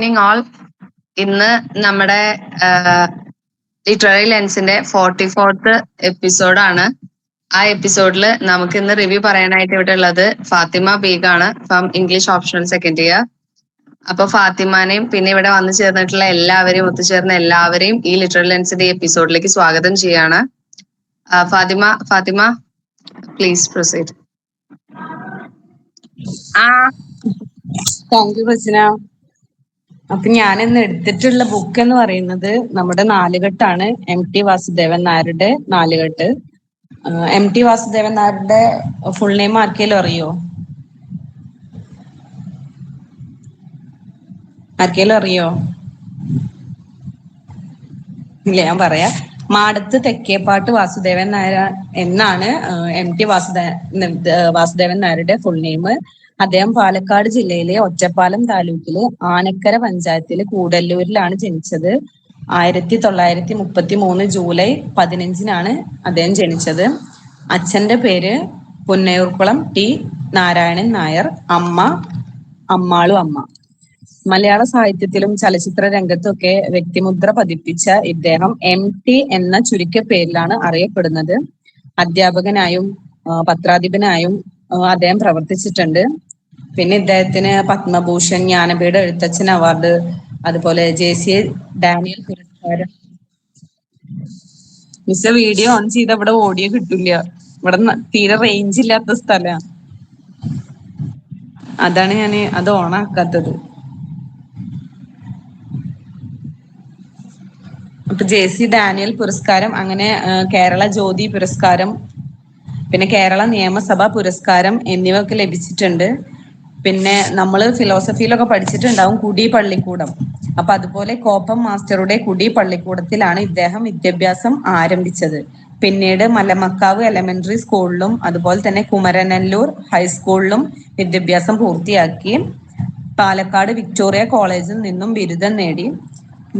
Morning all. ഇന്ന് നമ്മുടെ literary ലെൻസിന്റെ 44th എപ്പിസോഡാണ്. ആ എപ്പിസോഡിൽ നമുക്ക് ഇന്ന് റിവ്യൂ പറയാനായിട്ട് ഇവിടെ ഉള്ളത് ഫാത്തിമ ബീഗാണ് from English optional second year. അപ്പൊ ഫാത്തിമാനെയും പിന്നെ ഇവിടെ വന്നു ചേർന്നിട്ടുള്ള എല്ലാവരെയും ഒത്തുചേർന്ന എല്ലാവരെയും ഈ ലിറ്റററി ലെൻസിന്റെ എപ്പിസോഡിലേക്ക് സ്വാഗതം ചെയ്യാണ്. Fathima please proceed. Thank you Rachana. അപ്പൊ ഞാൻ ഇന്ന് എടുത്തിട്ടുള്ള ബുക്ക് എന്ന് പറയുന്നത് നമ്മുടെ നാലുകെട്ടാണ്. MT വാസുദേവൻ നായരുടെ നാലുകെട്ട്. MT വാസുദേവൻ നായരുടെ ഫുൾ നെയിം ആർക്കെങ്കിലും അറിയോ? ഇല്ല, ഞാൻ പറയാം. മാടത്ത് തെക്കേപ്പാട്ട് വാസുദേവൻ നായർ എന്നാണ് MT വാസുദേവൻ നായരുടെ ഫുൾ നെയിം. അദ്ദേഹം പാലക്കാട് ജില്ലയിലെ ഒറ്റപ്പാലം താലൂക്കില് ആനക്കര പഞ്ചായത്തില് കൂടല്ലൂരിലാണ് ജനിച്ചത്. 1933 ജൂലൈ 15 അദ്ദേഹം ജനിച്ചത്. അച്ഛന്റെ പേര് പുന്നയൂർക്കുളം T നാരായണൻ നായർ, അമ്മ അമ്മാളു അമ്മ. മലയാള സാഹിത്യത്തിലും ചലച്ചിത്ര രംഗത്തുമൊക്കെ വ്യക്തിമുദ്ര പതിപ്പിച്ച ഇദ്ദേഹം MT എന്ന ചുരുക്കപ്പേരിലാണ് അറിയപ്പെടുന്നത്. അധ്യാപകനായും പത്രാധിപനായും അദ്ദേഹം പ്രവർത്തിച്ചിട്ടുണ്ട്. പിന്നെ ഇദ്ദേഹത്തിന് പത്മഭൂഷൺ, ജ്ഞാനപീഠ എഴുത്തച്ഛൻ അവാർഡ്, അതുപോലെ JC ഡാനിയൽ പുരസ്കാരം. മിസ് വീഡിയോ ഓൺ ചെയ്ത ഇവിടെ ഓഡിയോ കിട്ടില്ല. ഇവിടെ തീരെ റേഞ്ച് ഇല്ലാത്ത സ്ഥലമാണ്. അതാണ് ഞാൻ അത് ഓണാക്കാത്തത്. അപ്പൊ JC ഡാനിയൽ പുരസ്കാരം, അങ്ങനെ കേരള ജ്യോതി പുരസ്കാരം, പിന്നെ കേരള നിയമസഭാ പുരസ്കാരം എന്നിവയൊക്കെ ലഭിച്ചിട്ടുണ്ട്. പിന്നെ നമ്മൾ ഫിലോസഫിയിലൊക്കെ പഠിച്ചിട്ടുണ്ടാവും കുടി പള്ളിക്കൂടം. അപ്പൊ അതുപോലെ കോപ്പം മാസ്റ്ററുടെ കുടി പള്ളിക്കൂടത്തിലാണ് ഇദ്ദേഹം വിദ്യാഭ്യാസം ആരംഭിച്ചത്. പിന്നീട് മലമക്കാവ് എലമെന്ററി സ്കൂളിലും അതുപോലെ തന്നെ കുമരനല്ലൂർ ഹൈസ്കൂളിലും വിദ്യാഭ്യാസം പൂർത്തിയാക്കി. പാലക്കാട് വിക്ടോറിയ കോളേജിൽ നിന്നും ബിരുദം നേടി.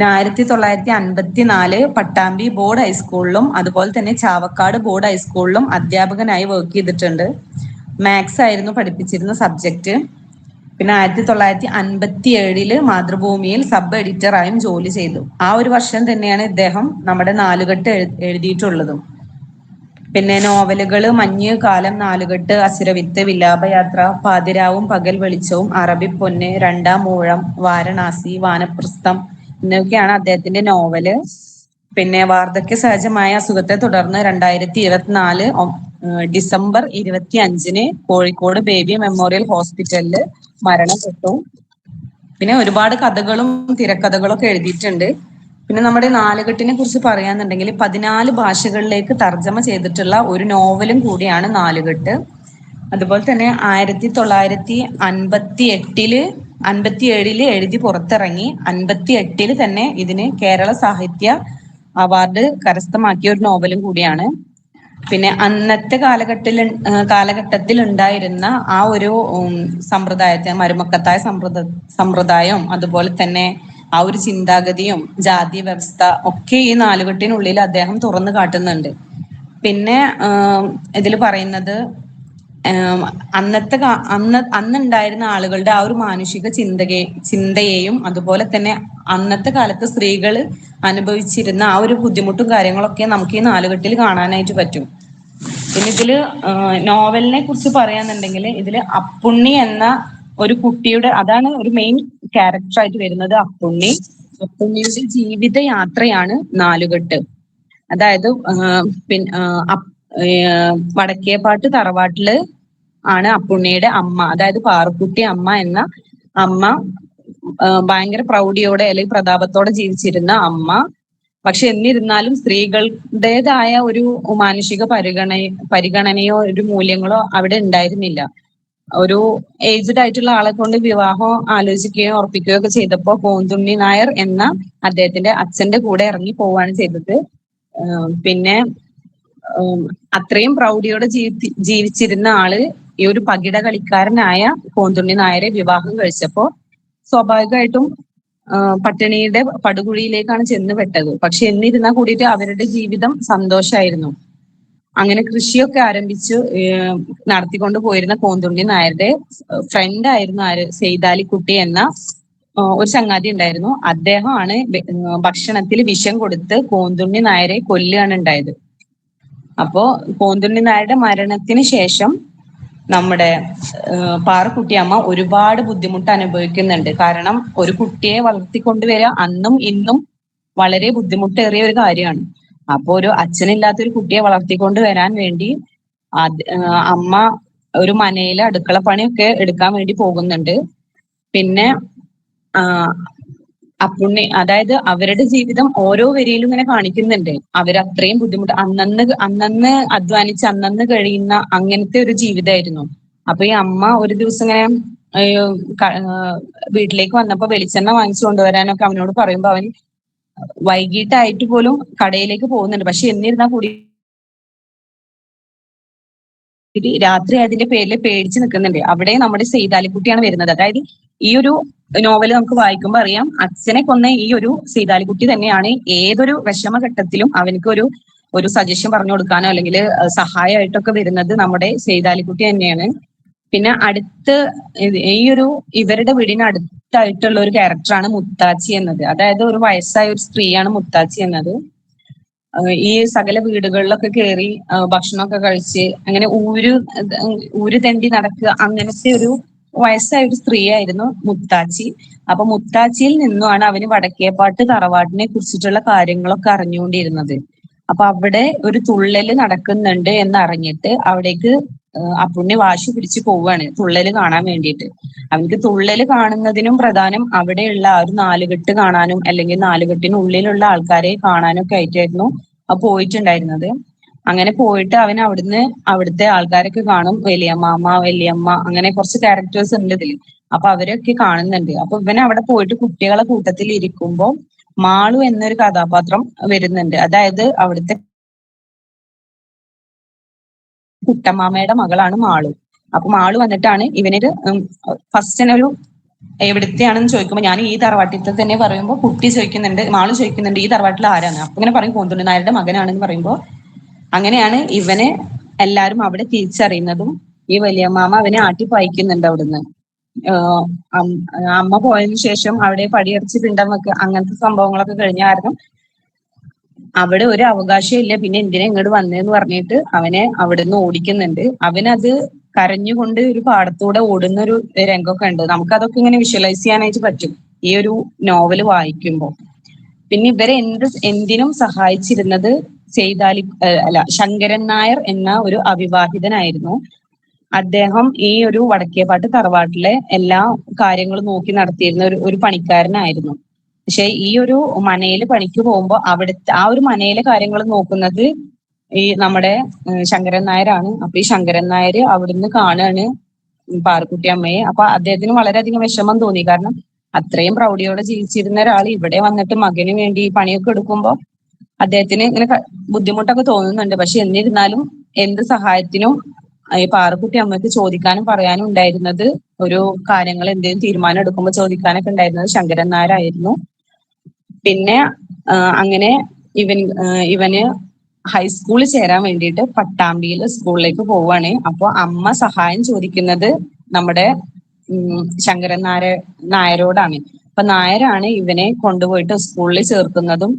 1954 പട്ടാമ്പി ബോർഡ് ഹൈസ്കൂളിലും അതുപോലെ തന്നെ ചാവക്കാട് ബോർഡ് ഹൈസ്കൂളിലും അധ്യാപകനായി വർക്ക് ചെയ്തിട്ടുണ്ട്. മാത്സ് ആയിരുന്നു പഠിപ്പിച്ചിരുന്ന സബ്ജക്റ്റ്. പിന്നെ 1957 മാതൃഭൂമിയിൽ സബ് എഡിറ്ററായും ജോലി ചെയ്തു. ആ ഒരു വർഷം തന്നെയാണ് ഇദ്ദേഹം നമ്മുടെ നാലുകെട്ട് എഴുതിയിട്ടുള്ളതും. പിന്നെ നോവലുകൾ മഞ്ഞ്, കാലം, നാലുകെട്ട്, അസുരവിത്ത്, വിലാപയാത്ര, പാതിരാവും പകൽ വെളിച്ചവും, അറബിപ്പൊന്ന്, രണ്ടാം ഊഴം, വാരണാസി, വാനപ്രസ്ഥം എന്നൊക്കെയാണ് അദ്ദേഹത്തിന്റെ നോവല്. പിന്നെ വാർദ്ധക്യ സഹജമായ അസുഖത്തെ തുടർന്ന് 2024 ഡിസംബർ 25 കോഴിക്കോട് ബേബി മെമ്മോറിയൽ ഹോസ്പിറ്റലില് മരണപ്പെട്ടു. പിന്നെ ഒരുപാട് കഥകളും തിരക്കഥകളും ഒക്കെ എഴുതിയിട്ടുണ്ട്. പിന്നെ നമ്മുടെ നാലുകെട്ടിനെ കുറിച്ച് പറയാന്നുണ്ടെങ്കിൽ 14 ഭാഷകളിലേക്ക് തർജ്ജമ ചെയ്തിട്ടുള്ള ഒരു നോവലും കൂടിയാണ് നാലുകെട്ട്. അതുപോലെ തന്നെ 1957 എഴുതി പുറത്തിറങ്ങി. 1958 തന്നെ ഇതിന് കേരള സാഹിത്യ അവാർഡ് കരസ്ഥമാക്കിയ ഒരു നോവലും കൂടിയാണ്. പിന്നെ അന്നത്തെ കാലഘട്ടത്തിൽ ഉണ്ടായിരുന്ന ആ ഒരു സമ്പ്രദായത്തെ, മരുമക്കത്തായ സമ്പ്രദായം, അതുപോലെ തന്നെ ആ ഒരു ചിന്താഗതിയും ജാതി വ്യവസ്ഥ ഒക്കെ ഈ നാലുകെട്ടിനുള്ളിൽ അദ്ദേഹം തുറന്നു കാട്ടുന്നുണ്ട്. പിന്നെ ഇതിൽ പറയുന്നത് അന്നുണ്ടായിരുന്ന ആളുകളുടെ ആ ഒരു മാനുഷിക ചിന്തയെയും അതുപോലെ തന്നെ അന്നത്തെ കാലത്ത് സ്ത്രീകൾ അനുഭവിച്ചിരുന്ന ആ ഒരു ബുദ്ധിമുട്ടും കാര്യങ്ങളൊക്കെ നമുക്ക് ഈ നാലുകെട്ടിൽ കാണാനായിട്ട് പറ്റും. പിന്നെ ഇതില് നോവലിനെ കുറിച്ച് പറയാന്നുണ്ടെങ്കിൽ ഇതില് അപ്പുണ്ണി എന്ന ഒരു കുട്ടിയുടെ, അതാണ് ഒരു മെയിൻ ക്യാരക്ടർ ആയിട്ട് വരുന്നത്. അപ്പുണ്ണിയുടെ ജീവിത യാത്രയാണ് നാലുകെട്ട്. അതായത് വടക്കേപ്പാട്ട് തറവാട്ടില് ആണ് അപ്പുണ്ണിയുടെ അമ്മ, അതായത് പാറുക്കുട്ടി അമ്മ എന്ന അമ്മ ഭയങ്കര പ്രൗഢിയോടെ അല്ലെങ്കിൽ പ്രതാപത്തോടെ ജീവിച്ചിരുന്ന അമ്മ. പക്ഷെ എന്നിരുന്നാലും സ്ത്രീകളുടേതായ ഒരു മാനുഷിക പരിഗണനയോ ഒരു മൂല്യങ്ങളോ അവിടെ ഉണ്ടായിരുന്നില്ല. ഒരു ഏജ്ഡ് ആയിട്ടുള്ള ആളെ കൊണ്ട് വിവാഹം ആലോചിക്കുകയോ ഉറപ്പിക്കുകയോ ഒക്കെ ചെയ്തപ്പോൾ കോന്തുണ്ണി നായർ എന്ന അദ്ദേഹത്തിന്റെ അച്ഛന്റെ കൂടെ ഇറങ്ങി പോവുകയാണ് ചെയ്തത്. പിന്നെ അത്രയും പ്രൗഢിയോടെ ജീവിച്ചിരുന്ന ആള് ഈ ഒരു പകിട കളിക്കാരനായ കോന്തുണ്ണി നായരെ വിവാഹം കഴിച്ചപ്പോ സ്വാഭാവികമായിട്ടും പട്ടിണിയുടെ പടുകുഴിയിലേക്കാണ് ചെന്ന് പെട്ടത്. പക്ഷെ എന്നിരുന്നാൽ കൂടിയിട്ട് അവരുടെ ജീവിതം സന്തോഷമായിരുന്നു. അങ്ങനെ കൃഷിയൊക്കെ ആരംഭിച്ചു നടത്തിക്കൊണ്ട് പോയിരുന്ന കോന്തുണ്ണി നായരുടെ ഫ്രണ്ട് ആയിരുന്നു സെയ്താലിക്കുട്ടി എന്ന ഒരു ചങ്ങാതി ഉണ്ടായിരുന്നു. അദ്ദേഹമാണ് ഭക്ഷണത്തിൽ വിഷം കൊടുത്ത് കോന്തുണ്ണി നായരെ കൊല്ലുകയാണ് ഉണ്ടായത്. അപ്പോ കോന്തുണ്ണി നായരുടെ മരണത്തിന് ശേഷം നമ്മുടെ പാറുക്കുട്ടിയമ്മ ഒരുപാട് ബുദ്ധിമുട്ട് അനുഭവിക്കുന്നുണ്ട്. കാരണം ഒരു കുട്ടിയെ വളർത്തിക്കൊണ്ടുവരിക അന്നും ഇന്നും വളരെ ബുദ്ധിമുട്ടേറിയ ഒരു കാര്യമാണ്. അപ്പൊ ഒരു അച്ഛനില്ലാത്ത ഒരു കുട്ടിയെ വളർത്തിക്കൊണ്ട് വരാൻ വേണ്ടി അമ്മ ഒരു മനയിലെ അടുക്കള പണിയൊക്കെ എടുക്കാൻ വേണ്ടി പോകുന്നുണ്ട്. പിന്നെ അപ്പുണ്ണി, അതായത് അവരുടെ ജീവിതം ഓരോ വരിയിലും ഇങ്ങനെ കാണിക്കുന്നുണ്ട്. അവരത്രയും ബുദ്ധിമുട്ട് അന്നന്ന് അധ്വാനിച്ച് അന്നന്ന് കഴിയുന്ന അങ്ങനത്തെ ഒരു ജീവിതമായിരുന്നു. അപ്പൊ ഈ അമ്മ ഒരു ദിവസം ഇങ്ങനെ വീട്ടിലേക്ക് വന്നപ്പോ വെളിച്ചെണ്ണ വാങ്ങിച്ചു കൊണ്ടുവരാനൊക്കെ അവനോട് പറയുമ്പോ അവൻ വൈകിട്ടായിട്ട് പോലും കടയിലേക്ക് പോകുന്നുണ്ട്. പക്ഷെ എന്നിരുന്നാ കൂടി രാത്രി അതിന്റെ പേരിൽ പേടിച്ച് നിൽക്കുന്നുണ്ട്. അവിടെ നമ്മുടെ സീതാലിക്കുട്ടിയാണ് വരുന്നത്. അതായത് ഈ ഒരു നോവൽ നമുക്ക് വായിക്കുമ്പോൾ അറിയാം, അച്ഛനെ കൊന്ന ഈ ഒരു സീതാലിക്കുട്ടി തന്നെയാണ് ഏതൊരു വിഷമഘട്ടത്തിലും അവനക്ക് ഒരു സജഷൻ പറഞ്ഞു കൊടുക്കാനോ അല്ലെങ്കിൽ സഹായമായിട്ടൊക്കെ വരുന്നത് നമ്മുടെ സീതാലിക്കുട്ടി തന്നെയാണ്. പിന്നെ ഇവരുടെ വീടിന് അടുത്തായിട്ടുള്ള ഒരു ക്യാരക്ടറാണ് മുത്താച്ചി എന്നത്. അതായത് ഒരു വയസ്സായ ഒരു സ്ത്രീയാണ് മുത്താച്ചി എന്നത്. ഈ സകല വീടുകളിലൊക്കെ കയറി ഭക്ഷണമൊക്കെ കഴിച്ച് അങ്ങനെ ഊര് തെണ്ടി നടക്കുക, അങ്ങനത്തെ ഒരു വയസ്സായ ഒരു സ്ത്രീയായിരുന്നു മുത്താച്ചി. അപ്പൊ മുത്താച്ചിയിൽ നിന്നുമാണ് അവന് വടക്കേപ്പാട്ട് തറവാട്ടിനെ കുറിച്ചിട്ടുള്ള കാര്യങ്ങളൊക്കെ അറിഞ്ഞുകൊണ്ടിരുന്നത്. അപ്പൊ അവിടെ ഒരു തുള്ളല് നടക്കുന്നുണ്ട് എന്നറിഞ്ഞിട്ട് അവിടേക്ക് അപ്പുണ്ണി വാശി പിടിച്ച് പോവുകയാണ് തുള്ളല് കാണാൻ വേണ്ടിയിട്ട്. അവർക്ക് തുള്ളല് കാണുന്നതിനും പ്രധാനം അവിടെയുള്ള ആ ഒരു നാലുകെട്ട് കാണാനും അല്ലെങ്കിൽ നാലുകെട്ടിനുള്ളിലുള്ള ആൾക്കാരെ കാണാനും ഒക്കെ ആയിട്ടായിരുന്നു പോയിട്ടുണ്ടായിരുന്നത്. അങ്ങനെ പോയിട്ട് അവൻ അവിടുത്തെ ആൾക്കാരൊക്കെ കാണും. വലിയമ്മാമ, വലിയമ്മ, അങ്ങനെ കുറച്ച് ക്യാരക്ടേഴ്സ് ഉണ്ട് ഇതിൽ. അപ്പൊ അവരൊക്കെ കാണുന്നുണ്ട്. അപ്പൊ ഇവൻ അവിടെ പോയിട്ട് കുട്ടികളെ കൂട്ടത്തിൽ ഇരിക്കുമ്പോ മാളു എന്നൊരു കഥാപാത്രം വരുന്നുണ്ട്. അതായത് അവിടുത്തെ കുട്ടമ്മാമയുടെ മകളാണ് മാളു. അപ്പൊ മാളു വന്നിട്ടാണ് ഇവനൊരു ഫസ്റ്റ് തന്നെ എവിടുത്തെയാണെന്ന് ചോദിക്കുമ്പോൾ ഞാൻ ഈ തറവാട്ടിൽ തന്നെ പറയുമ്പോൾ കുട്ടി ചോദിക്കുന്നുണ്ട്, മാളു ചോദിക്കുന്നുണ്ട് ഈ തറവാട്ടിൽ ആരാണ്. അപ്പൊ ഇങ്ങനെ പറയും കോന്തുണ്ണി നായരുടെ മകനാണെന്ന് പറയുമ്പോൾ അങ്ങനെയാണ് ഇവനെ എല്ലാരും അവിടെ തിരിച്ചറിയുന്നതും. ഈ വലിയമ്മാമ അവനെ ആട്ടി പായിക്കുന്നുണ്ട് അവിടുന്ന്. അമ്മ പോയതിനു ശേഷം അവിടെ പടിയടച്ച് പിണ്ടം വെക്കുക അങ്ങനത്തെ സംഭവങ്ങളൊക്കെ കഴിഞ്ഞ കാരണം അവിടെ ഒരു അവകാശം ഇല്ല, പിന്നെ എന്തിനാ ഇങ്ങോട്ട് വന്നേന്ന് പറഞ്ഞിട്ട് അവനെ അവിടുന്ന് ഓടിക്കുന്നുണ്ട്. അവനത് കരഞ്ഞുകൊണ്ട് ഒരു പാടത്തൂടെ ഓടുന്ന ഒരു രംഗമൊക്കെ ഉണ്ട്. നമുക്കതൊക്കെ ഇങ്ങനെ വിഷ്വലൈസ് ചെയ്യാനായിട്ട് പറ്റും ഈ ഒരു നോവൽ വായിക്കുമ്പോൾ. പിന്നെ ഇവരെ എന്തിനും സഹായിച്ചിരുന്നത് ശങ്കരൻ നായർ എന്ന ഒരു അവിവാഹിതനായിരുന്നു. അദ്ദേഹം ഈ ഒരു വടക്കേപ്പാട്ട് തറവാട്ടിലെ എല്ലാ കാര്യങ്ങളും നോക്കി നടത്തിയിരുന്ന ഒരു പണിക്കാരനായിരുന്നു. പക്ഷെ ഈ ഒരു മനയില് പണിക്ക് പോകുമ്പോൾ അവിടുത്തെ ആ ഒരു മനയിലെ കാര്യങ്ങൾ നോക്കുന്നത് ഈ നമ്മുടെ ശങ്കരൻ നായരാണ്. അപ്പൊ ഈ ശങ്കരൻ നായർ അവിടുന്ന് കാണുകയാണ് പാറുക്കുട്ടി അമ്മയെ. അപ്പൊ അദ്ദേഹത്തിന് വളരെയധികം വിഷമം തോന്നി. കാരണം അത്രയും പ്രൗഢിയോടെ ജീവിച്ചിരുന്ന ഒരാൾ ഇവിടെ വന്നിട്ട് മകന് വേണ്ടി പണിയൊക്കെ എടുക്കുമ്പോൾ അദ്ദേഹത്തിന് ഇങ്ങനെ ബുദ്ധിമുട്ടൊക്കെ തോന്നുന്നുണ്ട്. പക്ഷെ എന്നിരുന്നാലും എന്ത് സഹായത്തിനും ഈ പാറുക്കുട്ടി അമ്മയ്ക്ക് ചോദിക്കാനും പറയാനും ഉണ്ടായിരുന്നത്, ഒരു കാര്യങ്ങൾ എന്തെങ്കിലും തീരുമാനം എടുക്കുമ്പോൾ ചോദിക്കാനൊക്കെ ഉണ്ടായിരുന്നത് ശങ്കരൻ നായരായിരുന്നു. പിന്നെ അങ്ങനെ ഇവന് ഹൈസ്കൂളിൽ ചേരാൻ വേണ്ടിയിട്ട് പട്ടാമ്പിയിൽ സ്കൂളിലേക്ക് പോവുകയാണ്. അപ്പൊ അമ്മ സഹായം ചോദിക്കുന്നത് നമ്മുടെ ശങ്കരൻ നായരോടാണ്. അപ്പൊ നായരാണ് ഇവനെ കൊണ്ടുപോയിട്ട് സ്കൂളിൽ ചേർക്കുന്നതും